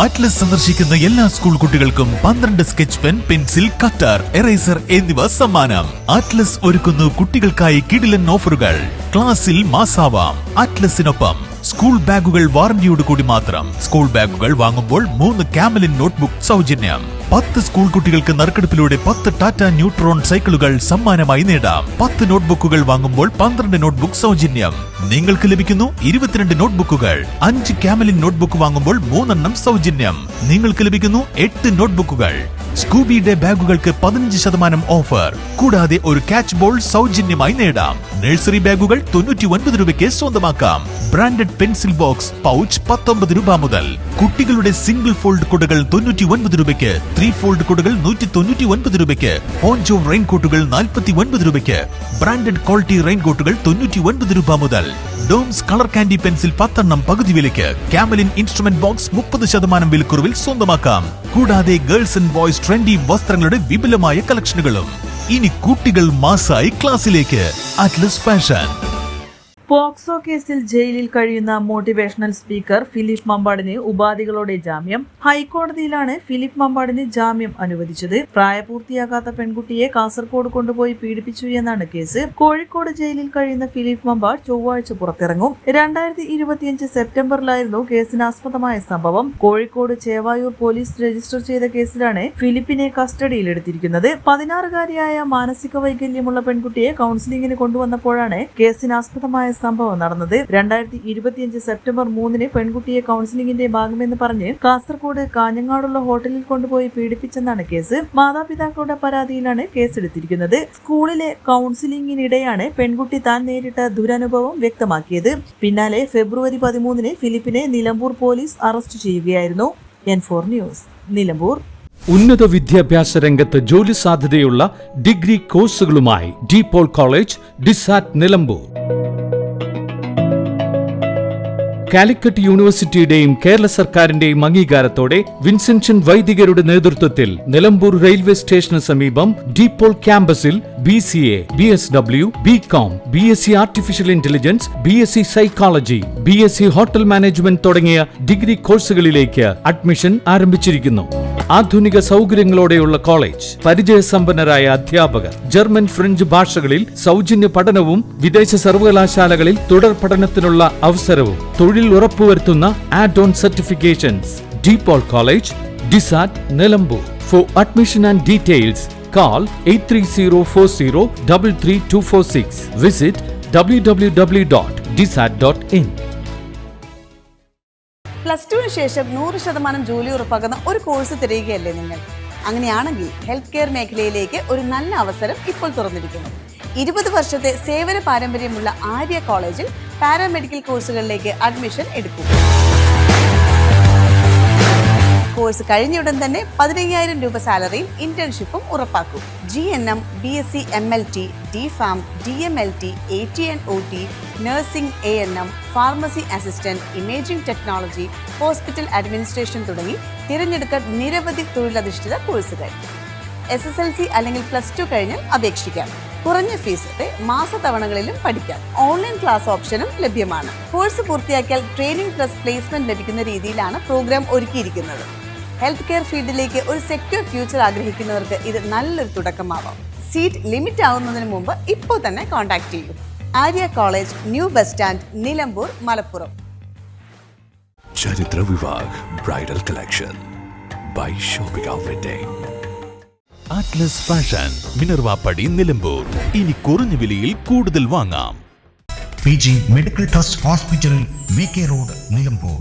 Atlas സന്ദർശിക്കുന്ന എല്ലാ school കുട്ടികൾക്കും 12 sketch pen, pencil, cutter, eraser എന്നിവ സമ്മാനം. ആറ്റ്ലസ് ഒരുക്കുന്നു കുട്ടികൾക്കായി കിടിലൻ ഓഫറുകൾ. ക്ലാസ്സിൽ മാസാവാം. ആറ്റ്ലസിനൊപ്പം സ്കൂൾ ബാഗുകൾ വാറന്റിയോട് കൂടി മാത്രം. സ്കൂൾ ബാഗുകൾ വാങ്ങുമ്പോൾ 3 കാമലിൻ നോട്ട്ബുക്ക് സൗജന്യം. 10 സ്കൂൾ കുട്ടികൾക്ക് നറുക്കെടുപ്പിലൂടെ 10 ടാറ്റ ന്യൂട്രോൺ സൈക്കിളുകൾ സമ്മാനമായി നേടാം. 10 നോട്ട്ബുക്കുകൾ വാങ്ങുമ്പോൾ 12 നോട്ട്ബുക്ക് സൗജന്യം. നിങ്ങൾക്ക് ലഭിക്കുന്നു 22 നോട്ട്ബുക്കുകൾ. 5 കാമലിൻ നോട്ട്ബുക്ക് വാങ്ങുമ്പോൾ 3 എണ്ണം സൗജന്യം. നിങ്ങൾക്ക് ലഭിക്കുന്നു 8 നോട്ട്ബുക്കുകൾ. സ്കൂബി ഡേ ബാഗുകൾക്ക് 15% ഓഫർ. കൂടാതെ ഒരു ക്യാച്ച് ബോൾ സൗജന്യമായി നേടാം. നഴ്സറി ബാഗുകൾ 99 രൂപയ്ക്ക് സ്വന്തമാക്കാം. ബ്രാൻഡഡ് പെൻസിൽ ബോക്സ് പൗച്ച് 19 രൂപ മുതൽ. കുട്ടികളുടെ സിംഗിൾ ഫോൾഡ് കുടകൾ 99 രൂപയ്ക്ക്. 3 ഫോൾഡ് കുടകൾ 199 രൂപയ്ക്ക്. പോഞ്ചോ റെയിൻകോട്ടുകൾ 49 രൂപയ്ക്ക്. ബ്രാൻഡഡ് ക്വാളിറ്റി റെയിൻകോട്ടുകൾ 99 രൂപ മുതൽ. ഡോംസ് കളർ കാൻഡി പെൻസിൽ 10 എണ്ണം പകുതി വിലയ്ക്ക്. കാമലിൻ ഇൻസ്ട്രുമെന്റ് ബോക്സ് 30% വിലക്കുറവിൽ സ്വന്തമാക്കാം. കൂടാതെ ഗേൾസ് ആൻഡ് ബോയ്സ് ട്രെൻഡി വസ്ത്രങ്ങളുടെ വിപുലമായ കളക്ഷനുകളും. ഇനി കുട്ടികൾ മാസായി ക്ലാസ്സിലേക്ക്. Atlas fashion. പോക്സോ കേസിൽ ജയിലിൽ കഴിയുന്ന മോട്ടിവേഷണൽ സ്പീക്കർ ഫിലിപ്പ് മമ്പാടിന് ഉപാധികളോടെ ജാമ്യം. ഹൈക്കോടതിയിലാണ് ഫിലിപ്പ് മമ്പാടിന് ജാമ്യം അനുവദിച്ചത്. പ്രായപൂർത്തിയാകാത്ത പെൺകുട്ടിയെ കാസർഗോഡ് കൊണ്ടുപോയി പീഡിപ്പിച്ചു എന്നാണ് കേസ്. കോഴിക്കോട് ജയിലിൽ കഴിയുന്ന ഫിലിപ്പ് മമ്പാട് ചൊവ്വാഴ്ച പുറത്തിറങ്ങും. 2025 സെപ്റ്റംബറിലായിരുന്നു കേസിനാസ്പദമായ സംഭവം. കോഴിക്കോട് ചേവായൂർ പോലീസ് രജിസ്റ്റർ ചെയ്ത കേസിലാണ് ഫിലിപ്പിനെ കസ്റ്റഡിയിലെടുത്തിരിക്കുന്നത്. 16-കാരിയായ മാനസിക വൈകല്യമുള്ള പെൺകുട്ടിയെ കൗൺസിലിംഗിന് കൊണ്ടുവന്നപ്പോഴാണ് കേസിനാസ്പദമായ സംഭവം നടന്നത്. 2025 സെപ്റ്റംബർ 3 പെൺകുട്ടിയെ കൗൺസിലിംഗിന്റെ ഭാഗമെന്ന് പറഞ്ഞ് കാസർഗോഡ് കാഞ്ഞങ്ങാടുള്ള ഹോട്ടലിൽ കൊണ്ടുപോയി പീഡിപ്പിച്ചെന്നാണ് കേസ്. മാതാപിതാക്കളുടെ പരാതിയിലാണ് കേസെടുത്തിരിക്കുന്നത്. സ്കൂളിലെ കൗൺസിലിംഗിനിടെയാണ് പെൺകുട്ടി താൻ നേരിട്ട ദുരനുഭവം വ്യക്തമാക്കിയത്. പിന്നാലെ ഫെബ്രുവരി 13 ഫിലിപ്പിനെ നിലമ്പൂർ പോലീസ് അറസ്റ്റ് ചെയ്യുകയായിരുന്നു. N4 news, Nilambur. ഉന്നത വിദ്യാഭ്യാസ രംഗത്ത് ജോലി സാധ്യതയുള്ള ഡിഗ്രി കോഴ്സുകളുമായി ഡീപോൾ കോളേജ്, ഡിസാറ്റ്, നിലമ്പൂർ. കാലിക്കറ്റ് യൂണിവേഴ്സിറ്റിയുടെയും കേരള സർക്കാരിന്റെയും അംഗീകാരത്തോടെ വിൻസെൻഷൻ വൈദികരുടെ നേതൃത്വത്തിൽ നിലമ്പൂർ റെയിൽവേ സ്റ്റേഷന് സമീപം ഡീപോൾ ക്യാമ്പസിൽ BCA, BSW, BCom, BSc artificial intelligence, BSc psychology, BSc hotel management തുടങ്ങിയ ഡിഗ്രി കോഴ്സുകളിലേക്ക് അഡ്മിഷൻ ആരംഭിച്ചിരിക്കുന്നു. ആധുനിക സൗകര്യങ്ങളോടെയുള്ള കോളേജ്, പരിചയസമ്പന്നരായ അധ്യാപകർ, ജർമ്മൻ, ഫ്രഞ്ച് ഭാഷകളിൽ സൗജന്യ പഠനവും വിദേശ സർവകലാശാലകളിൽ തുടർ പഠനത്തിനുള്ള അവസരവും തൊഴിൽ ഉറപ്പുവരുത്തുന്ന add on certifications. DePaul college, ഡിസാറ്റ്, Nilambur. For admission and details call 8304033246. Visit www.disat.in. +2 ശേഷം 100% ജോലി ഉറപ്പാക്കുന്ന ഒരു കോഴ്സ് തിരയുകയല്ലേ നിങ്ങൾ? അങ്ങനെയാണെങ്കിൽ ഹെൽത്ത് കെയർ മേഖലയിലേക്ക് ഒരു നല്ല അവസരം ഇപ്പോൾ തുറന്നിരിക്കുന്നു. 20 വർഷത്തെ സേവന പാരമ്പര്യമുള്ള ആര്യ കോളേജിൽ പാരാമെഡിക്കൽ കോഴ്സുകളിലേക്ക് അഡ്മിഷൻ എടുക്കും. കോഴ്സ് കഴിഞ്ഞയുടൻ തന്നെ 15,000 രൂപ സാലറിയും ഇന്റേൺഷിപ്പും ഉറപ്പാക്കും. GNM, BSc MLT, DPharm, DMLT, AT&OT, nursing, ANM, pharmacy assistant, imaging technology, hospital administration തുടങ്ങി തിരഞ്ഞെടുക്കാൻ നിരവധി തൊഴിലധിഷ്ഠിത കോഴ്സുകൾ. SSLC അല്ലെങ്കിൽ +2 കഴിഞ്ഞാൽ അപേക്ഷിക്കാം. കുറഞ്ഞ ഫീസോടെ മാസതവണകളിലും പഠിക്കാം. ഓൺലൈൻ ക്ലാസ് ഓപ്ഷനും ലഭ്യമാണ്. കോഴ്സ് പൂർത്തിയാക്കിയാൽ ട്രെയിനിങ് പ്ലസ് പ്ലേസ്മെന്റ് ലഭിക്കുന്ന രീതിയിലാണ് പ്രോഗ്രാം ഒരുക്കിയിരിക്കുന്നത്. ഹെൽത്ത് കെയർ ഫീൽഡിലേക്ക് ഒരു സെക്യൂർ ഫ്യൂച്ചർ ആഗ്രഹിക്കുന്നവർക്ക് ഇത് നല്ലൊരു തുടക്കമാവാം. സീറ്റ് ലിമിറ്റ് ആവുന്നതിന് മുമ്പ് ഇപ്പോൾ തന്നെ കോൺടാക്ട് ചെയ്യൂ. Arya college, new bus stand, Nilambur, Malappuram. ചരിത്ര Vivah bridal collection by shopping outlet. Atlas fashion, Minervapadi, Nilambur. ഇനി കുറഞ്ഞ വിലയിൽ കൂടുതൽ വാങ്ങാം. PG medical trust hospital, VK road, Nilambur.